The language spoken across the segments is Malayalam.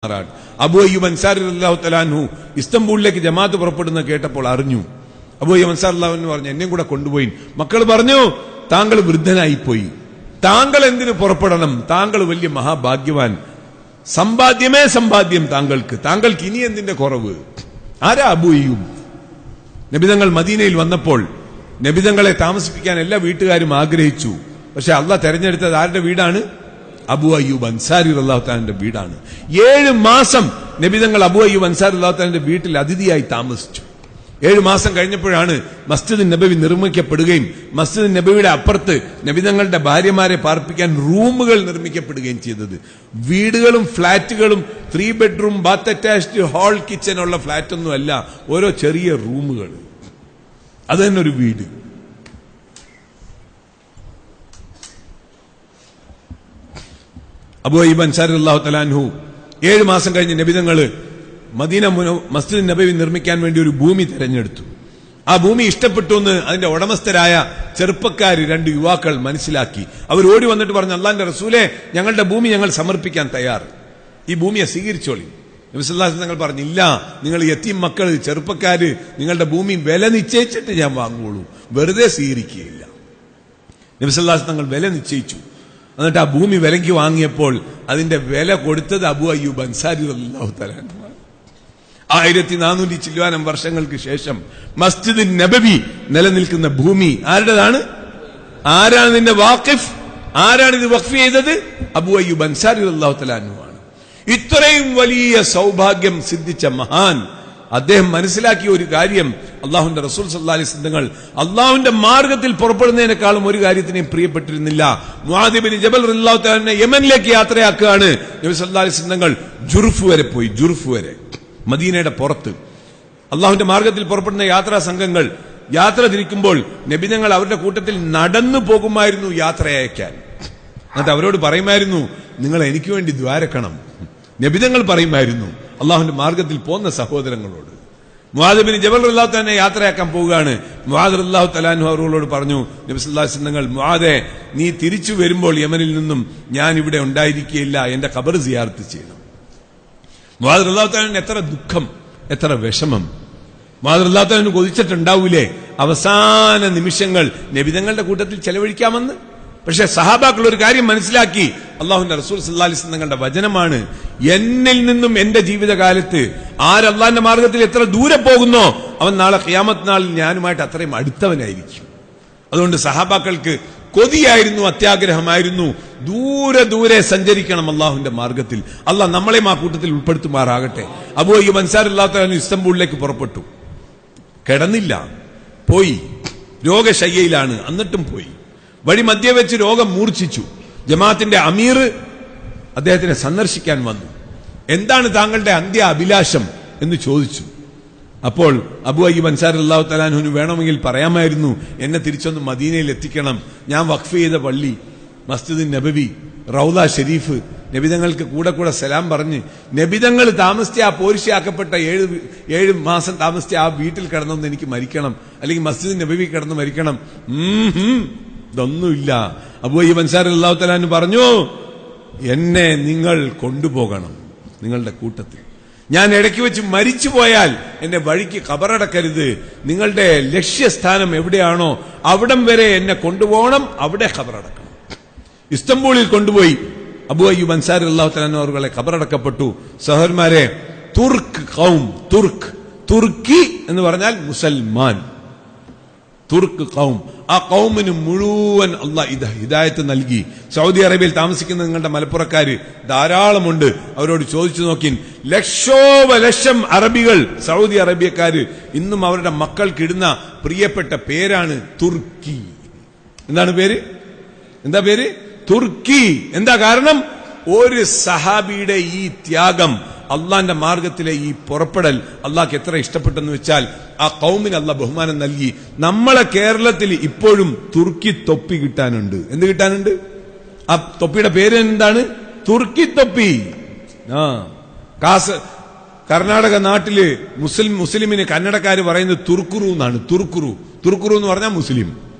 അബൂ അയ്യൂബ് അൻസാരി റളിയല്ലാഹു തആല അൻഹു ഇസ്തംബൂളിലേക്ക് ജമാഅത്ത് പുറപ്പെടുന്ന കേട്ടപ്പോൾ അറിഞ്ഞു. അബൂ അയ്യൂബ് അൻസാരി റളിയല്ലാഹു അൻഹു പറഞ്ഞു, എന്നെയും കൂടെ കൊണ്ടുപോയി. മക്കൾ പറഞ്ഞു, താങ്കൾ വൃദ്ധനായിപ്പോയി, താങ്കൾ എന്തിനു പുറപ്പെടണം, താങ്കൾ വലിയ മഹാഭാഗ്യവാൻ, സമ്പാദ്യമേ സമ്പാദ്യം താങ്കൾക്ക് ഇനി എന്തിന്റെ കുറവ്. ആരാ അബൂ അയ്യൂബ്? നബിതങ്ങൾ മദീനയിൽ വന്നപ്പോൾ നബിതങ്ങളെ താമസിപ്പിക്കാൻ എല്ലാ വീട്ടുകാരും ആഗ്രഹിച്ചു. പക്ഷെ അള്ളാഹ് തെരഞ്ഞെടുത്തത് ആരുടെ വീടാണ്? അബൂ അയ്യൂബ് അൻസാരി റളിയല്ലാഹു തആലയുടെ വീടാണ്. 7 മാസം നബിതങ്ങൾ അബൂ അയ്യൂബ് അൻസാരി റളിയല്ലാഹു തആലയുടെ വീട്ടിൽ അതിഥിയായി താമസിച്ചു. 7 മാസം കഴിഞ്ഞപ്പോഴാണ് മസ്ജിദ് നബവി നിർമ്മിക്കപ്പെടുകയും മസ്ജിദ് നബവിയുടെ അപ്പുറത്ത് നബിതങ്ങളുടെ ഭാര്യമാരെ പാർപ്പിക്കാൻ റൂമുകൾ നിർമ്മിക്കപ്പെടുകയും ചെയ്തത്. വീടുകളും ഫ്ളാറ്റുകളും 3 bedroom bath attached hall kitchen ഉള്ള ഫ്ളാറ്റ് ഒന്നും അല്ല, ഓരോ ചെറിയ റൂമുകൾ. അത് തന്നെ ഒരു വീട്. അബൂ അയ്യൂബ് അൻസാരി റളിയല്ലാഹു തആല അൻഹു 7 മാസം കഴിഞ്ഞ് നബിതങ്ങള് മദീന മസ്ജിദ് നബവി നിർമ്മിക്കാൻ വേണ്ടി ഒരു ഭൂമി തെരഞ്ഞെടുത്തു. ആ ഭൂമി ഇഷ്ടപ്പെട്ടു എന്ന് അതിന്റെ ഉടമസ്ഥരായ ചെറുപ്പക്കാര് 2 യുവാക്കൾ മനസ്സിലാക്കി. അവർ ഓടി വന്നിട്ട് പറഞ്ഞു, അള്ളാന്റെ റസൂലേ, ഞങ്ങളുടെ ഭൂമി ഞങ്ങൾ സമർപ്പിക്കാൻ തയ്യാർ, ഈ ഭൂമിയെ സ്വീകരിച്ചോളി. നബി സല്ലല്ലാഹു അലൈഹി വസല്ലം തങ്ങൾ പറഞ്ഞു, ഇല്ല, നിങ്ങൾ യതീം മക്കൾ, ചെറുപ്പക്കാര്, നിങ്ങളുടെ ഭൂമി വില നിശ്ചയിച്ചിട്ട് ഞാൻ വാങ്ങുള്ളൂ, വെറുതെ സ്വീകരിക്കുകയില്ല. നബി സല്ലല്ലാഹു അലൈഹി വസല്ലം തങ്ങൾ വില നിശ്ചയിച്ചു. എന്നിട്ട് ആ ഭൂമി വിലയ്ക്ക് വാങ്ങിയപ്പോൾ അതിന്റെ വില കൊടുത്തത് അബൂ അയ്യൂബ് അൻസാരി റളിയല്ലാഹു തആല അൻഹു. 1400 ചില്ലുവാനം വർഷങ്ങൾക്ക് ശേഷം മസ്ജിദ് നബവി നിലനിൽക്കുന്ന ഭൂമി ആരുടേതാണ്? ആരാണ് ഇതിന്റെ വാഖിഫ്? ആരാണ് ഇത് വഖഫ് ചെയ്തത്? അബൂ അയ്യൂബ് അൻസാരി റളിയല്ലാഹു തആല അൻഹു ആണ്. ഇത്രയും വലിയ സൗഭാഗ്യം സിദ്ധിച്ച മഹാൻ അദ്ദേഹം മനസ്സിലാക്കിയ ഒരു കാര്യം, അള്ളാഹുവിന്റെ റസൂൽ സല്ലല്ലാഹു അലൈഹി വസല്ലം അള്ളാഹുവിന്റെ മാർഗത്തിൽ പുറപ്പെടുന്നതിനേക്കാളും ഒരു കാര്യത്തിനെയും പ്രിയപ്പെട്ടിരുന്നില്ല. മുആദ് ഇബ്നു ജബൽ റളിയല്ലാഹു തആല യമനിലേക്ക് യാത്രയാക്കുകയാണ്. നബി സല്ലല്ലാഹു അലൈഹി വസല്ലം ജുർഫ് വരെ പോയി. ജുർഫ് വരെ, മദീനയുടെ പുറത്ത്. അള്ളാഹുവിന്റെ മാർഗത്തിൽ പുറപ്പെടുന്ന യാത്രാ സംഘങ്ങൾ യാത്ര തിരിക്കുമ്പോൾ നബിതങ്ങൾ അവരുടെ കൂട്ടത്തിൽ നടന്നു പോകുമായിരുന്നു യാത്ര അയക്കാൻ. എന്നിട്ട് അവരോട് പറയുമായിരുന്നു, നിങ്ങൾ എനിക്ക് വേണ്ടി ദ്വാരക്കണം. നബിതങ്ങൾ പറയുമായിരുന്നു അള്ളാഹുവിന്റെ മാർഗത്തിൽ പോകുന്ന സഹോദരങ്ങളോട്. മുആദ് ഇബ്നു ജബൽ റളിയല്ലാഹു തആല യാത്രയാക്കാൻ പോവുകയാണ്. മുആദ് റളിയല്ലാഹു തആല അൻഹു അവരോട് പറഞ്ഞു, നബി സല്ലല്ലാഹു അലൈഹി വസല്ലം, മുആദേ, നീ തിരിച്ചു വരുമ്പോൾ യമനിൽ നിന്നും ഞാൻ ഇവിടെ ഉണ്ടായിരിക്കുകയില്ല, എന്റെ ഖബർ സിയാറത്ത് ചെയ്യണം. മുആദ് റളിയല്ലാഹു തആല എത്ര ദുഃഖം, എത്ര വിഷമം. മുആദ് റളിയല്ലാഹു തആല കൊതിച്ചിട്ടുണ്ടാവൂലേ അവസാന നിമിഷങ്ങൾ നബിതങ്ങളുടെ കൂട്ടത്തിൽ ചെലവഴിക്കാമെന്ന്. പക്ഷെ സഹാബാക്കൾ ഒരു കാര്യം മനസ്സിലാക്കി, അള്ളാഹുവിന്റെ റസൂൽ സല്ലല്ലാഹു അലൈഹി വസല്ലം തങ്ങളുടെ വചനമാണ്, എന്നിൽ നിന്നും എന്റെ ജീവിതകാലത്ത് ആര് അള്ളാഹിന്റെ മാർഗത്തിൽ എത്ര ദൂരെ പോകുന്നോ അവൻ നാളെ ഖിയാമത്ത് നാളിൽ ഞാനുമായിട്ട് അത്രയും അടുത്തവനായിരിക്കും. അതുകൊണ്ട് സഹാബാക്കൾക്ക് കൊതിയായിരുന്നു, അത്യാഗ്രഹമായിരുന്നു, ദൂരെ ദൂരെ സഞ്ചരിക്കണം അള്ളാഹുവിന്റെ മാർഗത്തിൽ. അള്ളാഹ് നമ്മളെയും ആ കൂട്ടത്തിൽ ഉൾപ്പെടുത്തുമാറാകട്ടെ. അബൂ അയ്യൂബ് അൻസാരി റളിയല്ലാഹു തആല ഇസ്തംബൂളിലേക്ക് പുറപ്പെട്ടു. കിടന്നില്ല, പോയി. രോഗശയ്യയിലാണ്, എന്നിട്ടും പോയി. വഴി മധ്യേ വെച്ച് രോഗം മൂർച്ഛിച്ചു. ജമാഅത്തിന്റെ അമീർ അദ്ദേഹത്തിനെ സന്ദർശിക്കാൻ വന്നു. എന്താണ് താങ്കളുടെ അന്ത്യ അഭിലാഷം എന്ന് ചോദിച്ചു. അപ്പോൾ അബൂ അയ്യൂബ് അൻസാരി റളിയല്ലാഹു തആല അൻഹുവിന് വേണമെങ്കിൽ പറയാമായിരുന്നു, എന്നെ തിരിച്ചൊന്ന് മദീനയിൽ എത്തിക്കണം, ഞാൻ വഖഫ് ചെയ്ത പള്ളി, മസ്ജിദ് നബവി, റൗള ഷരീഫ്, നബിതങ്ങൾക്ക് കൂടെ സലാം പറഞ്ഞ് നബിതങ്ങൾ താമസിച്ച ആ പോരിശയാക്കപ്പെട്ട 7 മാസം താമസിച്ച ആ വീട്ടിൽ കിടന്നൊന്ന് എനിക്ക് മരിക്കണം, അല്ലെങ്കിൽ മസ്ജിദ് നബവി കിടന്ന് മരിക്കണം. ഇതൊന്നുമില്ല. അബൂ അയ്യൂബ് അൻസാരി റളിയല്ലാഹു തആല അൻഹു പറഞ്ഞു, എന്നെ നിങ്ങൾ കൊണ്ടുപോകണം നിങ്ങളുടെ കൂട്ടത്തിൽ. ഞാൻ ഇടയ്ക്ക് വെച്ച് മരിച്ചു പോയാൽ എന്നെ വഴിക്ക് ഖബറടക്കരുത്. നിങ്ങളുടെ ലക്ഷ്യസ്ഥാനം എവിടെയാണോ അവിടം വരെ എന്നെ കൊണ്ടുപോകണം, അവിടെ ഖബറടക്കണം. ഇസ്തംബൂളിൽ കൊണ്ടുപോയി അബൂ അയ്യൂബ് അൻസാരി റളിയല്ലാഹു തആല അൻഹു അവരെ ഖബറടക്കപ്പെട്ടു. സഹോദരന്മാരെ, തുർക്ക് ഖൗം, തുർക്കി എന്ന് പറഞ്ഞാൽ മുസൽമാൻ, തുർക്ക് ഖൗം, ആ ഖൗമിന് മുഴുവൻ അള്ളാഹ് ഹിദായത്ത് നൽകി. സൗദി അറേബ്യയിൽ താമസിക്കുന്ന നിങ്ങളുടെ മലപ്പുറക്കാര് ധാരാളമുണ്ട്. അവരോട് ചോദിച്ചു നോക്കി, ലക്ഷോപലക്ഷം അറബികൾ, സൗദി അറേബ്യക്കാര് ഇന്നും അവരുടെ മക്കൾക്കിടുന്ന പ്രിയപ്പെട്ട പേരാണ് തുർക്കി. എന്താണ് പേര്? എന്താ പേര്? തുർക്കി. എന്താ കാരണം? ഒരു സഹാബിയുടെ ഈ ത്യാഗം, അള്ളാന്റെ മാർഗത്തിലെ ഈ പുറപ്പെടൽ അള്ളാഹ്ക്ക് എത്ര ഇഷ്ടപ്പെട്ടെന്ന് വെച്ചാൽ ആ ഖൗമിന് അള്ളാഹ് ബഹുമാനം നൽകി. നമ്മളെ കേരളത്തിൽ ഇപ്പോഴും തുർക്കി തൊപ്പി കിട്ടാനുണ്ട്. എന്ത് കിട്ടാനുണ്ട്? ആ തൊപ്പിയുടെ പേര് എന്താണ്? തുർക്കി തൊപ്പി. കർണാടക നാട്ടില് മുസ്ലിമിന് കന്നഡക്കാര് പറയുന്നത് തുർക്കുറു എന്നാണ്. തുർക്കുറു എന്ന് പറഞ്ഞാൽ മുസ്ലിം.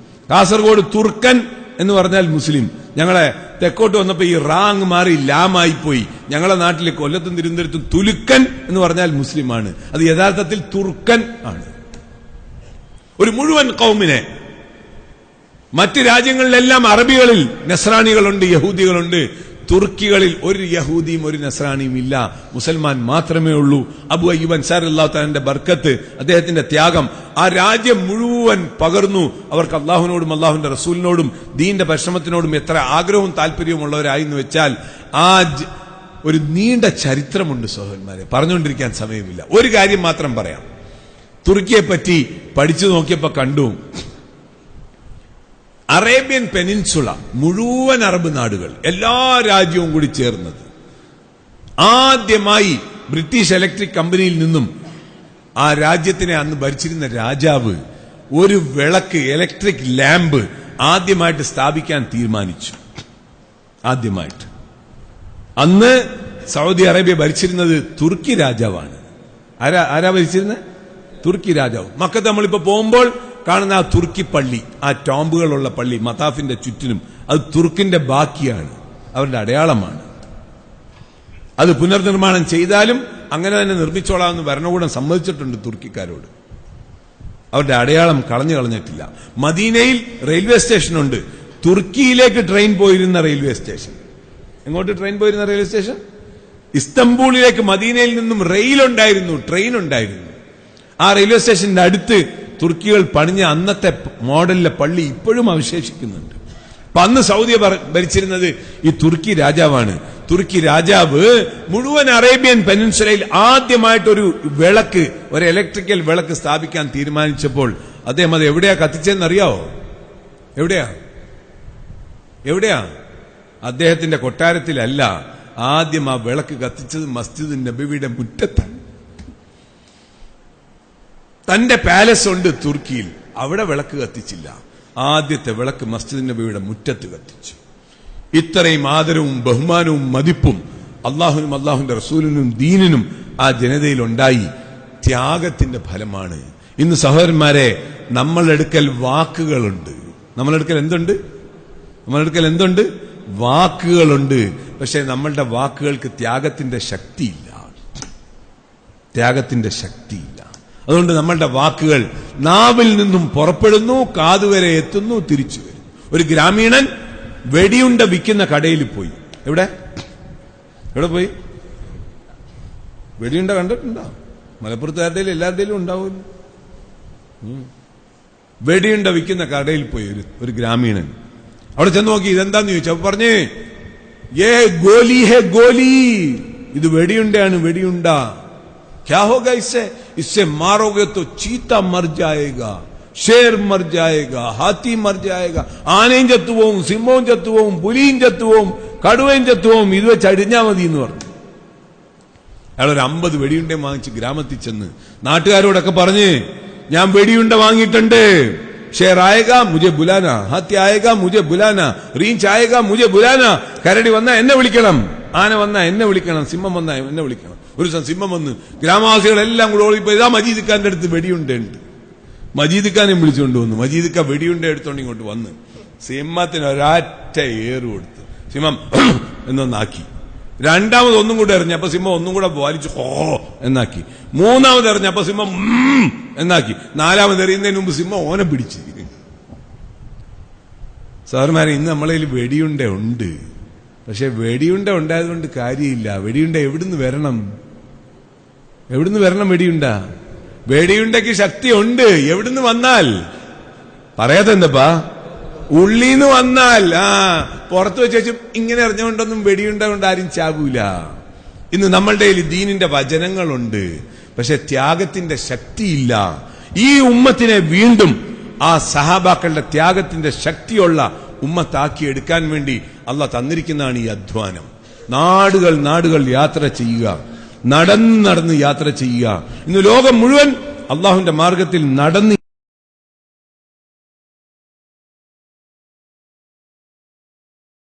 കാസർഗോഡ് തുർക്കൻ എന്ന് പറഞ്ഞാൽ മുസ്ലിം. ഞങ്ങളെ തെക്കോട്ട് വന്നപ്പോ ഈ റാ അങ്ങ് മാറി ലാമായി പോയി. ഞങ്ങളെ നാട്ടിലെ കൊല്ലത്തും തിരുവനന്തപുരത്തും തുലുക്കൻ എന്ന് പറഞ്ഞാൽ മുസ്ലിമാണ്. അത് യഥാർത്ഥത്തിൽ തുർക്കൻ ആണ്. ഒരു മുഴുവൻ കൗമിനെ, മറ്റ് രാജ്യങ്ങളിലെല്ലാം അറബികളിൽ നസ്രാണികളുണ്ട്, യഹൂദികളുണ്ട്. തുർക്കികളിൽ ഒരു യഹൂദിയും ഒരു നസ്രാണിയും ഇല്ല, മുസൽമാൻ മാത്രമേ ഉള്ളൂ. അബു അയ്യൂബ് അൻസാരി അല്ലാഹു തആലയുടെ ബർക്കത്ത്, അദ്ദേഹത്തിന്റെ ത്യാഗം ആ രാജ്യം മുഴുവൻ പകർന്നു. അവർക്ക് അള്ളാഹുവിനോടും അള്ളാഹുവിന്റെ റസൂലിനോടും ദീന്റെ പരിശ്രമത്തിനോടും എത്ര ആഗ്രഹവും താല്പര്യവും ഉള്ളവരായി എന്ന് വെച്ചാൽ ആ ഒരു നീണ്ട ചരിത്രമുണ്ട് സഹോദരന്മാരെ, പറഞ്ഞുകൊണ്ടിരിക്കാൻ സമയമില്ല. ഒരു കാര്യം മാത്രം പറയാം. തുർക്കിയെ പറ്റി പഠിച്ചു നോക്കിയപ്പോ കണ്ടു, അറേബ്യൻ പെനിൻസുള മുഴുവൻ അറബ് നാടുകൾ എല്ലാ രാജ്യവും കൂടി ചേർന്നത് ആദ്യമായി ബ്രിട്ടീഷ് ഇലക്ട്രിക് കമ്പനിയിൽ നിന്നും ആ രാജ്യത്തിനെ അന്ന് ഭരിച്ചിരുന്ന രാജാവ് ഒരു വിളക്ക്, ഇലക്ട്രിക് ലാമ്പ് ആദ്യമായിട്ട് സ്ഥാപിക്കാൻ തീരുമാനിച്ചു. ആദ്യമായിട്ട്. അന്ന് സൗദി അറേബ്യ ഭരിച്ചിരുന്നത് തുർക്കി രാജാവാണ്. ആരാ ഭരിച്ചിരുന്നത്? തുർക്കി രാജാവ്. മക്കത്ത് നമ്മളിപ്പോ പോകുമ്പോൾ കാണുന്ന ആ തുർക്കി പള്ളി, ആ ടോംബുകളുള്ള പള്ളി മതാഫിന്റെ ചുറ്റിനും, അത് തുർക്കിന്റെ ബാക്കിയാണ്, അവരുടെ അടയാളമാണ്. അത് പുനർനിർമ്മാണം ചെയ്താലും അങ്ങനെ തന്നെ നിർമ്മിച്ചോളാമെന്ന് ഭരണകൂടം സമ്മതിച്ചിട്ടുണ്ട് തുർക്കിക്കാരോട്. അവരുടെ അടയാളം കളഞ്ഞിട്ടില്ല. മദീനയിൽ റെയിൽവേ സ്റ്റേഷനുണ്ട്, തുർക്കിയിലേക്ക് ട്രെയിൻ പോയിരുന്ന റെയിൽവേ സ്റ്റേഷൻ. എങ്ങോട്ട് ട്രെയിൻ പോയിരുന്ന റെയിൽവേ സ്റ്റേഷൻ? ഇസ്തംബൂളിലേക്ക് മദീനയിൽ നിന്നും റെയിൽ ഉണ്ടായിരുന്നു, ട്രെയിൻ ഉണ്ടായിരുന്നു. ആ റെയിൽവേ സ്റ്റേഷന്റെ അടുത്ത് തുർക്കികൾ പണിഞ്ഞ അന്നത്തെ മോഡലിലെ പള്ളി ഇപ്പോഴും അവശേഷിക്കുന്നുണ്ട്. അപ്പൊ അന്ന് സൗദി ഭരിച്ചിരുന്നത് ഈ തുർക്കി രാജാവാണ്. തുർക്കി രാജാവ് മുഴുവൻ അറേബ്യൻ പെനിൻസുലയിൽ ആദ്യമായിട്ടൊരു വിളക്ക്, ഒരു ഇലക്ട്രിക്കൽ വിളക്ക് സ്ഥാപിക്കാൻ തീരുമാനിച്ചപ്പോൾ അദ്ദേഹം അത് എവിടെയാ കത്തിച്ചതെന്നറിയാവോ? എവിടെയാ? അദ്ദേഹത്തിന്റെ കൊട്ടാരത്തിലല്ല. ആദ്യം ആ വിളക്ക് കത്തിച്ചത് മസ്ജിദ് നബവിയുടെ മുറ്റത്താണ്. തന്റെ പാലസ് ഉണ്ട് തുർക്കിയിൽ, അവിടെ വിളക്ക് കത്തിച്ചില്ല. ആദ്യത്തെ വിളക്ക് മസ്ജിദ് നബിയുടെ മുറ്റത്ത് കത്തിച്ചു. ഇത്രയും ആദരവും ബഹുമാനവും മതിപ്പും അള്ളാഹുവിനും അള്ളാഹുവിന്റെ റസൂലിനും ദീനിനും ആ ജനതയിൽ ഉണ്ടായി. ത്യാഗത്തിന്റെ ഫലമാണ്. ഇന്ന് സഹോദരന്മാരെ, നമ്മളെടുക്കൽ വാക്കുകളുണ്ട്. നമ്മളെടുക്കൽ എന്തുണ്ട്? വാക്കുകളുണ്ട്. പക്ഷെ നമ്മളുടെ വാക്കുകൾക്ക് ത്യാഗത്തിന്റെ ശക്തിയില്ല. അതുകൊണ്ട് നമ്മളുടെ വാക്കുകൾ നാവിൽ നിന്നും പുറപ്പെടുന്നു, കാതുവരെ എത്തുന്നു, തിരിച്ചു വരുന്നു. ഒരു ഗ്രാമീണൻ വെടിയുണ്ട വിൽക്കുന്ന കടയിൽ പോയി. എവിടെ പോയി? വെടിയുണ്ട കണ്ടിട്ടുണ്ടോ? മലപ്പുറത്തുകാരുടെയും എല്ലാവരുടെയും ഉണ്ടാവും. വെടിയുണ്ട വിൽക്കുന്ന കടയിൽ പോയി ഒരു ഗ്രാമീണൻ. അവിടെ ചെന്ന് നോക്കി, ഇതെന്താന്ന് ചോദിച്ചു. അപ്പൊ പറഞ്ഞേ, ഏ ഗോലി ഹെ ഗോലി, ഇത് വെടിയുണ്ടയാണ്, വെടിയുണ്ട. क्या होगा इससे मारोगे तो चीता मर जाएगा, शेर मर जाएगा, हाथी मर जाएगा, ആനയും ചത്തുപോവും, സിംഹവും ചത്തുപോവും, പുലിയും ചത്തുപോവും, കടുവയും ചത്തുപോവും, ഇത് വെച്ച് അടിഞ്ഞാ മതി എന്ന് പറഞ്ഞു. അയാൾ ഒരു 50 വെടിയുണ്ട വാങ്ങിച്ച് ഗ്രാമത്തിൽ ചെന്ന് നാട്ടുകാരോടൊക്കെ പറഞ്ഞ്, ഞാൻ വെടിയുണ്ട വാങ്ങിയിട്ടുണ്ട്, शेर आएगा मुझे बुलाना, हाथी आएगा मुझे बुलाना, റീഞ്ച് ആയേഗാ മുझे बुलाना, കരടി വന്നാ എന്നെ വിളിക്കണം, ആന വന്നാ എന്നെ വിളിക്കണം, സിംഹം വന്നാ എന്നെ വിളിക്കണം. ഒരു ദിവസം സിംഹം വന്ന് ഗ്രാമവാസികളെല്ലാം കൂടെ ഓടിപ്പോയി, ഇതാ മജീദ് ഖാന്റെ അടുത്ത് വെടിയുണ്ടുണ്ട്. മജീദ് ഖാനെ വിളിച്ചുകൊണ്ട് വന്നു. മജീദ് ഖാൻ വെടിയുണ്ട എടുത്തോണ്ട് ഇങ്ങോട്ട് വന്ന് സിംഹത്തിന് ഒരാറ്റ ഏറ് കൊടുത്ത് സിംഹം എന്നൊന്നാക്കി. രണ്ടാമത് ഒന്നും കൂടെ എറിഞ്ഞ അപ്പൊ സിംഹം ഒന്നും കൂടെ വലിച്ചു ഹോ എന്നാക്കി. മൂന്നാമത് എറിഞ്ഞ അപ്പൊ സിംഹം എന്നാക്കി. നാലാമത് എറിയുന്നതിന് മുമ്പ് സിംഹം ഓനെ പിടിച്ച്. സാറുമാരെ, ഇന്ന് നമ്മളെ വെടിയുണ്ട ഉണ്ട്, പക്ഷെ വെടിയുണ്ട ഉണ്ടായതുകൊണ്ട് കാര്യമില്ല. വെടിയുണ്ട എവിടുന്ന് വരണം? വെടിയുണ്ടയ്ക്ക് ശക്തി ഉണ്ട്. എവിടുന്ന് വന്നാൽ? പറയാത്ത എന്തപ്പാ? ഉള്ളീന്ന് വന്നാൽ. പുറത്ത് വെച്ച് ഇങ്ങനെ എറിഞ്ഞുകൊണ്ടൊന്നും വെടിയുണ്ട കൊണ്ട് ആരും ചാകൂല. ഇന്ന് നമ്മളുടെ ദീനിന്റെ വചനങ്ങളുണ്ട്, പക്ഷെ ത്യാഗത്തിന്റെ ശക്തിയില്ല. ഈ ഉമ്മത്തിനെ വീണ്ടും ആ സഹാബാക്കളുടെ ത്യാഗത്തിന്റെ ശക്തിയുള്ള ഉമ്മത്താക്കി എടുക്കാൻ വേണ്ടി അള്ളാഹ് തന്നിരിക്കുന്നതാണ് ഈ അധ്വാനം. നാടുകൾ യാത്ര ചെയ്യുക, നടന്ന് യാത്ര ചെയ്യുക. ഇന്ന് ലോകം മുഴുവൻ അള്ളാഹുവിന്റെ മാർഗത്തിൽ നടന്ന്